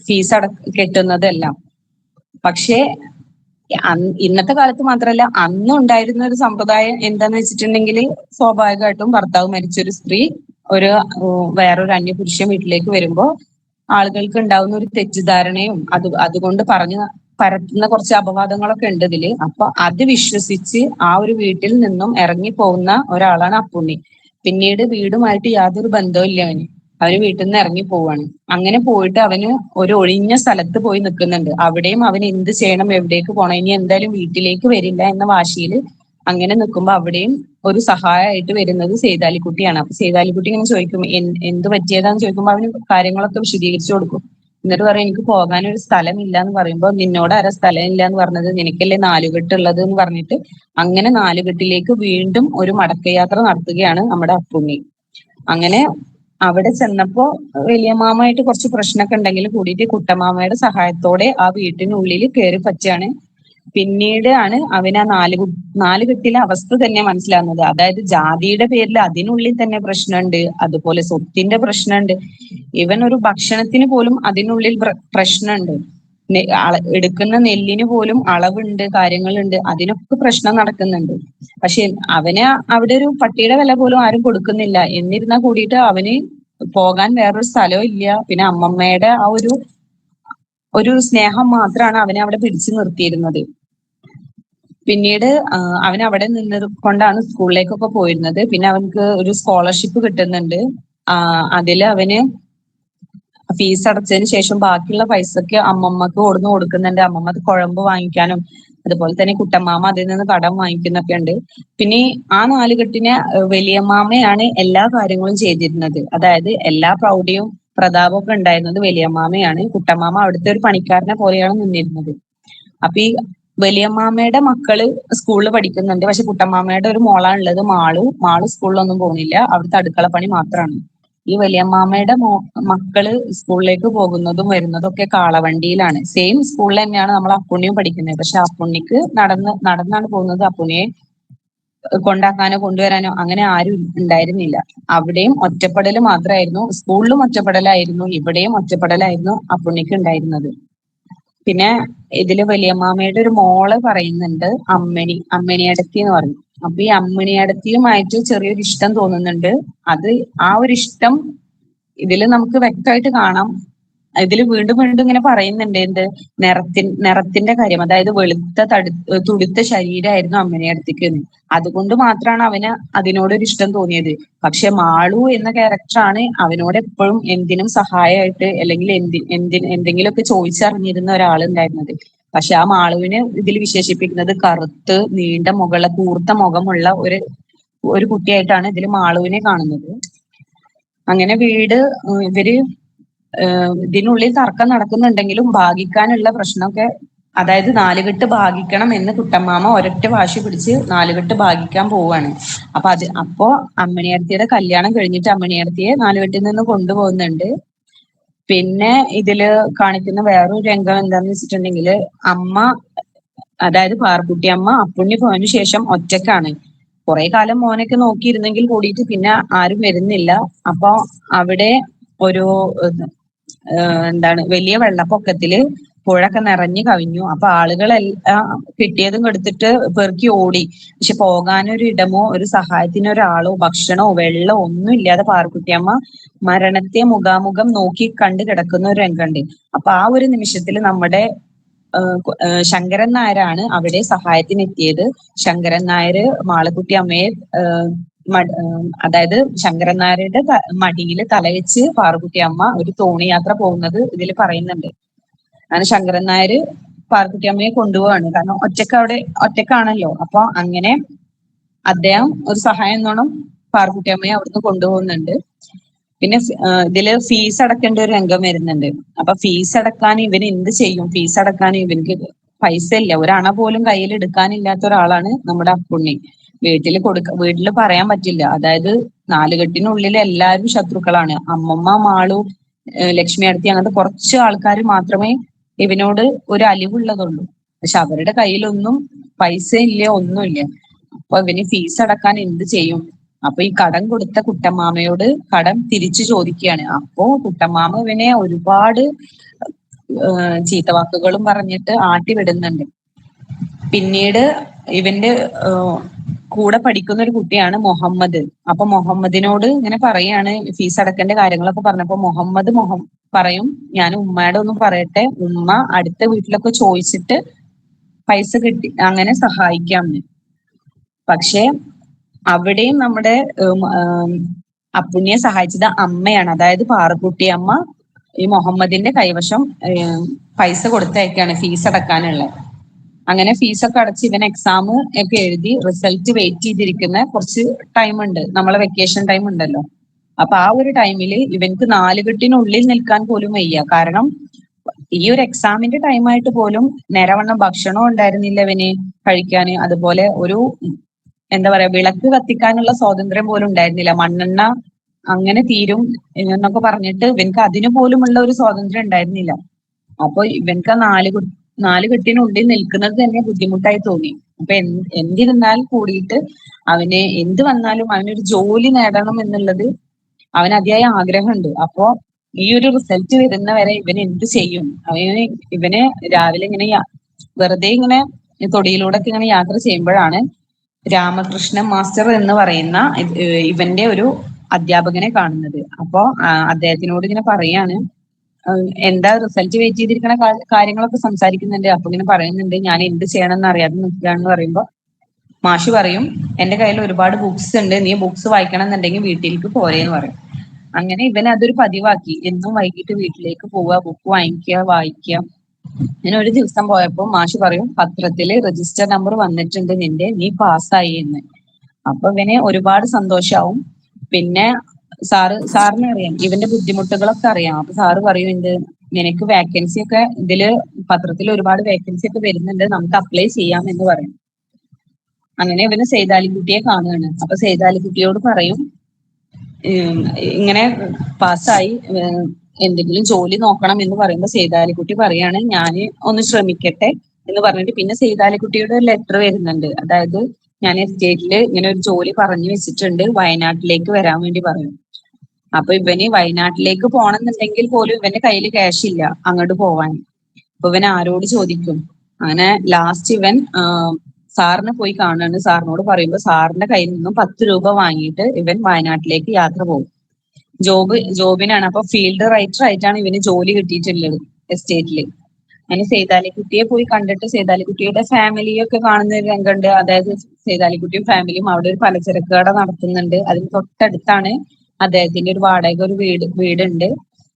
ഫീസ് കെട്ടുന്നതും എല്ലാം. പക്ഷേ ഇന്നത്തെ കാലത്ത് മാത്രമല്ല അന്നും ഉണ്ടായിരുന്ന ഒരു സമ്പ്രദായം എന്താന്ന് വെച്ചിട്ടുണ്ടെങ്കിൽ, സ്വാഭാവികമായിട്ടും ഭർത്താവ് മരിച്ചൊരു സ്ത്രീ വേറൊരു അന്യപുരുഷൻ വീട്ടിലേക്ക് വരുമ്പോൾ ആളുകൾക്ക് ഉണ്ടാവുന്ന ഒരു തെറ്റിദ്ധാരണയും അതുകൊണ്ട് പരത്തുന്ന കുറച്ച് അപവാദങ്ങളൊക്കെ ഉണ്ട് ഇതില്. അപ്പൊ അത് വിശ്വസിച്ച് ആ ഒരു വീട്ടിൽ നിന്നും ഇറങ്ങി പോകുന്ന ഒരാളാണ് അപ്പുണ്ണി. പിന്നീട് വീടുമായിട്ട് യാതൊരു ബന്ധവും ഇല്ല അവന് വീട്ടിൽ നിന്ന് ഇറങ്ങി പോവാണ്. അങ്ങനെ പോയിട്ട് അവന് ഒരു ഒഴിഞ്ഞ സ്ഥലത്ത് പോയി നിൽക്കുന്നുണ്ട്. അവിടെയും അവൻ എന്ത് ചെയ്യണം, എവിടേക്ക് പോകണം, ഇനി എന്തായാലും വീട്ടിലേക്ക് വരില്ല എന്ന വാശിയിൽ അങ്ങനെ നിൽക്കുമ്പോൾ അവിടെയും ഒരു സഹായമായിട്ട് വരുന്നത് സേതാലിക്കുട്ടിയാണ്. അപ്പൊ സേതാലിക്കുട്ടി ഇങ്ങനെ ചോദിക്കും എന്ത് പറ്റിയതാന്ന് ചോദിക്കുമ്പോൾ അവന് കാര്യങ്ങളൊക്കെ വിശദീകരിച്ചു കൊടുക്കും. എന്നിട്ട് പറയും എനിക്ക് പോകാനൊരു സ്ഥലം ഇല്ല എന്ന് പറയുമ്പോൾ നിന്നോട് ആരാ സ്ഥലം ഇല്ല എന്ന് പറഞ്ഞത്, നിനക്കല്ലേ നാലുകെട്ടുള്ളത് എന്ന് പറഞ്ഞിട്ട് അങ്ങനെ നാലുകെട്ടിലേക്ക് വീണ്ടും ഒരു മടക്കയാത്ര നടത്തുകയാണ് നമ്മുടെ അപ്പുണ്ണി. അങ്ങനെ അവിടെ ചെന്നപ്പോ വലിയമാമായിട്ട് കുറച്ച് പ്രശ്നമൊക്കെ ഉണ്ടെങ്കിൽ കൂടിയിട്ട് കുട്ടമാമയുടെ സഹായത്തോടെ ആ വീട്ടിനുള്ളിൽ കയറി പറ്റാണ് പിന്നീട് ആണ് അവന് ആ നാല് കെട്ടിലെ അവസ്ഥ തന്നെ മനസ്സിലാകുന്നത്. അതായത് ജാതിയുടെ പേരിൽ അതിനുള്ളിൽ തന്നെ പ്രശ്നമുണ്ട്, അതുപോലെ സ്വത്തിന്റെ പ്രശ്നമുണ്ട്, ഇവൻ ഒരു ഭക്ഷണത്തിന് പോലും അതിനുള്ളിൽ പ്രശ്നമുണ്ട്. എടുക്കുന്ന നെല്ലിന് പോലും അളവുണ്ട്, കാര്യങ്ങളുണ്ട്, അതിനൊക്കെ പ്രശ്നം നടക്കുന്നുണ്ട്. പക്ഷെ അവന് അവിടെ ഒരു പട്ടിയുടെ വില പോലും ആരും കൊടുക്കുന്നില്ല. എന്നിരുന്നാൽ കൂടിയിട്ട് അവന് പോകാൻ വേറൊരു സ്ഥലവും ഇല്ല. പിന്നെ അമ്മമ്മയുടെ ആ ഒരു സ്നേഹം മാത്രമാണ് അവനെ അവിടെ പിടിച്ചു നിർത്തിയിരുന്നത്. പിന്നീട് അവൻ അവിടെ നിന്ന് കൊണ്ടാണ് സ്കൂളിലേക്കൊക്കെ പോയിരുന്നത്. പിന്നെ അവനക്ക് ഒരു സ്കോളർഷിപ്പ് കിട്ടുന്നുണ്ട്. അതിൽ അവന് ഫീസ് അടച്ചതിന് ശേഷം ബാക്കിയുള്ള പൈസക്ക് അമ്മമ്മക്ക് കൊടുക്കുന്നുണ്ട്. അമ്മമ്മ കുഴമ്പ് വാങ്ങിക്കാനും അതുപോലെ തന്നെ കുട്ടമ്മാമ അതിൽ നിന്ന് കടം വാങ്ങിക്കുന്നൊക്കെ ഉണ്ട്. പിന്നെ ആ നാലുകെട്ടിനെ വലിയമ്മാമയാണ് എല്ലാ കാര്യങ്ങളും ചെയ്തിരുന്നത്. അതായത് എല്ലാ പ്രൗഢിയും പ്രതാപമൊക്കെ ഉണ്ടായിരുന്നത് വലിയമ്മാമയാണ്. കുട്ടമ്മാമ അവിടുത്തെ ഒരു പണിക്കാരനെ പോലെയാണ് നിന്നിരുന്നത്. അപ്പൊ ഈ വലിയമ്മാമയുടെ മക്കള് സ്കൂളിൽ പഠിക്കുന്നുണ്ട്. പക്ഷെ കുട്ടമ്മാമയുടെ ഒരു മോളാണുള്ളത്, മാളു സ്കൂളിലൊന്നും പോകുന്നില്ല, അവിടുത്തെ അടുക്കള പണി മാത്രമാണ്. ഈ വലിയമ്മാമയുടെ മക്കള് സ്കൂളിലേക്ക് പോകുന്നതും വരുന്നതും ഒക്കെ കാളവണ്ടിയിലാണ്. സെയിം സ്കൂളിൽ തന്നെയാണ് നമ്മൾ അപ്പുണ്ണിയും പഠിക്കുന്നത്. പക്ഷെ അപ്പുണ്ണിക്ക് നടന്നാണ് പോകുന്നത്. അപ്പുണ്ണിയെ കൊണ്ടാക്കാനോ കൊണ്ടുവരാനോ അങ്ങനെ ആരും ഉണ്ടായിരുന്നില്ല. അവിടെയും ഒറ്റപ്പെടൽ മാത്രമായിരുന്നു. സ്കൂളിലും ഒറ്റപ്പെടലായിരുന്നു, ഇവിടെയും ഒറ്റപ്പെടലായിരുന്നു അപ്പുണ്ണിക്ക് ഉണ്ടായിരുന്നത്. പിന്നെ ഇതില് വലിയമ്മാമയുടെ ഒരു മോള് പറയുന്നുണ്ട്, അമ്മിണിയടത്തി എന്ന് പറയും. അപ്പൊ ഈ അമ്മിണിയടത്തിയുമായിട്ട് ചെറിയൊരു ഇഷ്ടം തോന്നുന്നുണ്ട്. അത് ആ ഒരു ഇഷ്ടം ഇതില് നമുക്ക് വ്യക്തമായിട്ട് കാണാം. ഇതില് വീണ്ടും വീണ്ടും ഇങ്ങനെ പറയുന്നുണ്ട് എന്ത് നിറത്തിന്റെ കാര്യം. അതായത് വെളുത്ത തുടുത്ത ശരീരമായിരുന്നു അമ്മിണിയടത്തിക്ക്. അതുകൊണ്ട് മാത്രമാണ് അവന് അതിനോടൊരു ഇഷ്ടം തോന്നിയത്. പക്ഷെ മാളു എന്ന ക്യാരക്ടറാണ് അവനോട് എപ്പോഴും എന്തിനും സഹായമായിട്ട് അല്ലെങ്കിൽ എന്തെങ്കിലുമൊക്കെ ചോദിച്ചറിഞ്ഞിരുന്ന ഒരാളുണ്ടായിരുന്നത്. പക്ഷെ ആ മാളുവിനെ ഇതിൽ വിശേഷിപ്പിക്കുന്നത് കറുത്ത് നീണ്ട കൂർത്ത മുഖമുള്ള ഒരു കുട്ടിയായിട്ടാണ് ഇതിൽ മാളുവിനെ കാണുന്നത്. അങ്ങനെ ഇവര് ഇതിനുള്ളിൽ തർക്കം നടക്കുന്നുണ്ടെങ്കിലും ഭാഗിക്കാനുള്ള പ്രശ്നമൊക്കെ, അതായത് നാലുകെട്ട് ഭാഗിക്കണം എന്ന് കുട്ടമ്മാമ ഒരൊറ്റ വാശി പിടിച്ച് നാലുകെട്ട് ഭാഗിക്കാൻ പോവാണ്. അപ്പോ അമ്മിണിയടത്തിയുടെ കല്യാണം കഴിഞ്ഞിട്ട് അമ്മിണിയടത്തിയെ നാലുകെട്ടിൽ നിന്ന് കൊണ്ടുപോകുന്നുണ്ട്. പിന്നെ ഇതില് കാണിക്കുന്ന വേറൊരു രംഗം എന്താന്ന് വെച്ചിട്ടുണ്ടെങ്കിൽ, അതായത് പാർക്കുട്ടി അമ്മ അപ്പുണ്ണി പോയതിനു ശേഷം ഒറ്റക്കാണ്. കുറെ കാലം മോനൊക്കെ നോക്കിയിരുന്നെങ്കിൽ കൂടിയിട്ട് പിന്നെ ആരും വരുന്നില്ല. അപ്പൊ അവിടെ ഒരു വലിയ വെള്ളപ്പൊക്കത്തില് പുഴയൊക്കെ നിറഞ്ഞു കവിഞ്ഞു. അപ്പൊ ആളുകളെല്ലാം കിട്ടിയതും എടുത്തിട്ട് പെറുക്കി ഓടി. പക്ഷെ പോകാനൊരു ഇടമോ ഒരു സഹായത്തിന് ഒരാളോ ഭക്ഷണമോ വെള്ളമോ ഒന്നും ഇല്ലാതെ പാർക്കുട്ടിയമ്മ മരണത്തെ മുഖാമുഖം നോക്കി കണ്ടു കിടക്കുന്ന ഒരു രംഗമുണ്ട്. അപ്പൊ ആ ഒരു നിമിഷത്തിൽ നമ്മുടെ ശങ്കരൻ നായരാണ് അവിടെ സഹായത്തിന് എത്തിയത്. ശങ്കരൻ നായര് മാളക്കുട്ടി അമ്മയെ അതായത് ശങ്കരൻ നായരുടെ മടിയിൽ തലവെച്ച് പാർക്കുട്ടി അമ്മ ഒരു തോണി യാത്ര പോകുന്നത് ഇതിൽ പറയുന്നുണ്ട്. അങ്ങനെ ശങ്കരൻ നായര് പാർക്കുട്ടി അമ്മയെ കൊണ്ടുപോവാണ്. കാരണം ഒറ്റക്കാണല്ലോ. അപ്പൊ അങ്ങനെ അദ്ദേഹം ഒരു സഹായം എന്നോണം പാർക്കുട്ടി അമ്മയെ അവിടുന്ന് കൊണ്ടുപോകുന്നുണ്ട്. പിന്നെ ഇതില് ഫീസ് അടക്കേണ്ട ഒരു രംഗം വരുന്നുണ്ട്. അപ്പൊ ഫീസ് അടക്കാൻ ഇവന് എന്ത് ചെയ്യും? ഫീസ് അടക്കാൻ ഇവർക്ക് പൈസ ഇല്ല, ഒരണ പോലും കയ്യിൽ എടുക്കാനില്ലാത്ത ഒരാളാണ് നമ്മുടെ അപ്പുണ്ണി. വീട്ടിൽ പറയാൻ പറ്റില്ല. അതായത് നാലുകെട്ടിനുള്ളിൽ എല്ലാവരും ശത്രുക്കളാണ്. അമ്മമ്മ, മാളു, ലക്ഷ്മി അടുത്തി, അങ്ങനത്തെ കുറച്ച് ആൾക്കാർ മാത്രമേ ഇവനോട് ഒരു അലിവുള്ളതുള്ളൂ. പക്ഷെ അവരുടെ കയ്യിലൊന്നും പൈസ ഇല്ല, ഒന്നുമില്ല. അപ്പൊ ഇവന് ഫീസ് അടക്കാൻ എന്ത് ചെയ്യും? അപ്പൊ ഈ കടം കൊടുത്ത കുട്ടമ്മാമയോട് കടം തിരിച്ചു ചോദിക്കുകയാണ്. അപ്പോ കുട്ടമ്മാമ ഇവനെ ഒരുപാട് ചീത്തവാക്കുകളും പറഞ്ഞിട്ട് ആട്ടി വിടുന്നുണ്ട്. പിന്നീട് ഇവന്റെ കൂടെ പഠിക്കുന്ന ഒരു കുട്ടിയാണ് മുഹമ്മദ്. അപ്പൊ മുഹമ്മദിനോട് ഇങ്ങനെ പറയാണ് ഫീസ് അടക്കേണ്ട കാര്യങ്ങളൊക്കെ പറഞ്ഞപ്പോ മുഹമ്മദ് പറയും, ഞാൻ ഉമ്മയുടെ ഒന്നും പറയട്ടെ, ഉമ്മ അടുത്ത വീട്ടിലൊക്കെ ചോദിച്ചിട്ട് പൈസ കിട്ടി അങ്ങനെ സഹായിക്കാമെന്ന്. പക്ഷെ അവിടെയും നമ്മുടെ അപ്പുണ്ണിയെ സഹായിച്ചത് അമ്മയാണ്. അതായത് പാറക്കുട്ടി അമ്മ ഈ മുഹമ്മദിന്റെ കൈവശം പൈസ കൊടുത്തയക്കാണ് ഫീസ് അടക്കാനുള്ള. അങ്ങനെ ഫീസൊക്കെ അടച്ച് ഇവൻ എക്സാം ഒക്കെ എഴുതി റിസൾട്ട് വെയിറ്റ് ചെയ്തിരിക്കുന്ന കുറച്ച് ടൈം ഉണ്ട്, നമ്മളെ വെക്കേഷൻ ടൈം ഉണ്ടല്ലോ. അപ്പൊ ആ ഒരു ടൈമിൽ ഇവൻക്ക് നാലുകെട്ടിനുള്ളിൽ നിൽക്കാൻ പോലും വയ്യ. കാരണം ഈ ഒരു എക്സാമിന്റെ ടൈമായിട്ട് പോലും നേരവണ്ണം ഭക്ഷണം ഉണ്ടായിരുന്നില്ല ഇവന് കഴിക്കാന്. അതുപോലെ ഒരു എന്താ പറയാ വിളക്ക് കത്തിക്കാനുള്ള സ്വാതന്ത്ര്യം പോലും ഉണ്ടായിരുന്നില്ല. മണ്ണെണ്ണ അങ്ങനെ തീരും എന്നൊക്കെ പറഞ്ഞിട്ട് ഇവൻക്ക് അതിനു പോലുമുള്ള ഒരു സ്വാതന്ത്ര്യം ഉണ്ടായിരുന്നില്ല. അപ്പൊ ഇവൻക്ക് നാല് കെട്ടിനുള്ളിൽ നിൽക്കുന്നത് തന്നെ ബുദ്ധിമുട്ടായി തോന്നി. അപ്പൊ എന്തിരുന്നാൽ കൂടിയിട്ട് അവന് എന്ത് വന്നാലും അവനൊരു ജോലി നേടണം എന്നുള്ളത് അവന് അതിയായ ആഗ്രഹമുണ്ട്. അപ്പോ ഈ ഒരു റിസൾട്ട് വരുന്നവരെ ഇവൻ എന്ത് ചെയ്യും? ഇവന് രാവിലെ ഇങ്ങനെ വെറുതെ ഇങ്ങനെ തൊടിയിലൂടെ ഒക്കെ ഇങ്ങനെ യാത്ര ചെയ്യുമ്പോഴാണ് രാമകൃഷ്ണൻ മാസ്റ്റർ എന്ന് പറയുന്ന ഇവന്റെ ഒരു അധ്യാപകനെ കാണുന്നത്. അപ്പോ അദ്ദേഹത്തിനോട് ഇങ്ങനെ പറയാണ്, എന്താ റിസൾട്ട് വെയിറ്റ് ചെയ്തിരിക്കുന്ന കാര്യങ്ങളൊക്കെ സംസാരിക്കുന്നുണ്ട്. അപ്പൊ ഇങ്ങനെ പറയുന്നുണ്ട്, ഞാൻ എന്ത് ചെയ്യണമെന്ന് അറിയാതെ നിൽക്കുകയാണെന്ന് പറയുമ്പോ മാഷ് പറയും, എന്റെ കയ്യിൽ ഒരുപാട് ബുക്സ് ഉണ്ട്, നീ ബുക്സ് വായിക്കണം എന്നുണ്ടെങ്കിൽ വീട്ടിലേക്ക് പോരേന്ന് പറയും. അങ്ങനെ ഇവൻ അതൊരു പതിവാക്കി. എന്നും വൈകിട്ട് വീട്ടിലേക്ക് പോവുക, ബുക്ക് വാങ്ങിക്കുക, വായിക്കുക. അങ്ങനെ ഒരു ദിവസം പോയപ്പോ മാഷ് പറയും, പത്രത്തില് രജിസ്റ്റർ നമ്പർ വന്നിട്ടുണ്ട് നിന്റെ, നീ പാസ്സായി എന്ന്. അപ്പൊ ഇവന് ഒരുപാട് സന്തോഷാവും. പിന്നെ സാറിന് അറിയാം ഇവന്റെ ബുദ്ധിമുട്ടുകളൊക്കെ അറിയാം. അപ്പൊ സാറ് പറയും, നിനക്ക് വേക്കൻസി ഒക്കെ ഇതില് പത്രത്തിൽ ഒരുപാട് വേക്കൻസി ഒക്കെ വരുന്നുണ്ട്, നമുക്ക് അപ്ലൈ ചെയ്യാം എന്ന് പറയും. അങ്ങനെ ഇവന് സേതാലിക്കുട്ടിയെ കാണുകയാണ്. അപ്പൊ സേതാലിക്കുട്ടിയോട് പറയും, ഇങ്ങനെ പാസ്സായി, എന്തെങ്കിലും ജോലി നോക്കണം എന്ന് പറയുമ്പോൾ സേതാലിക്കുട്ടി പറയാണ്, ഞാൻ ഒന്ന് ശ്രമിക്കട്ടെ എന്ന് പറഞ്ഞിട്ട് പിന്നെ സേതാലിക്കുട്ടിയുടെ ഒരു ലെറ്റർ വരുന്നുണ്ട്. അതായത്, ഞാൻ എസ്റ്റേറ്റില് ഇങ്ങനെ ഒരു ജോലി പറഞ്ഞു വെച്ചിട്ടുണ്ട്, വയനാട്ടിലേക്ക് വരാൻ വേണ്ടി പറയും. അപ്പൊ ഇവന് വയനാട്ടിലേക്ക് പോകണമെന്നുണ്ടെങ്കിൽ പോലും ഇവന്റെ കയ്യിൽ ക്യാഷ് ഇല്ല അങ്ങോട്ട് പോവാൻ. അപ്പൊ ഇവൻ ആരോട് ചോദിക്കും? അങ്ങനെ ലാസ്റ്റ് ഇവൻ സാറിനെ പോയി കാണുകയാണ്. സാറിനോട് പറയുമ്പോൾ സാറിന്റെ കയ്യിൽ നിന്നും 10 രൂപ വാങ്ങിയിട്ട് ഇവൻ വയനാട്ടിലേക്ക് യാത്ര പോകും. ജോബിനാണ്. അപ്പൊ ഫീൽഡ് റൈറ്റർ ആയിട്ടാണ് ഇവന് ജോലി കിട്ടിയിട്ടുള്ളത് എസ്റ്റേറ്റില്. അങ്ങനെ സേതാലിക്കുട്ടിയെ പോയി കണ്ടിട്ട് സേതാലിക്കുട്ടിയുടെ ഫാമിലിയൊക്കെ കാണുന്ന ഒരു രംഗമുണ്ട്. അതായത് സേതാലിക്കുട്ടിയും ഫാമിലിയും അവിടെ ഒരു പലചരക്ക് കട നടത്തുന്നുണ്ട്. അതിന് തൊട്ടടുത്താണ് അദ്ദേഹത്തിന്റെ ഒരു വാടക ഒരു വീടുണ്ട്.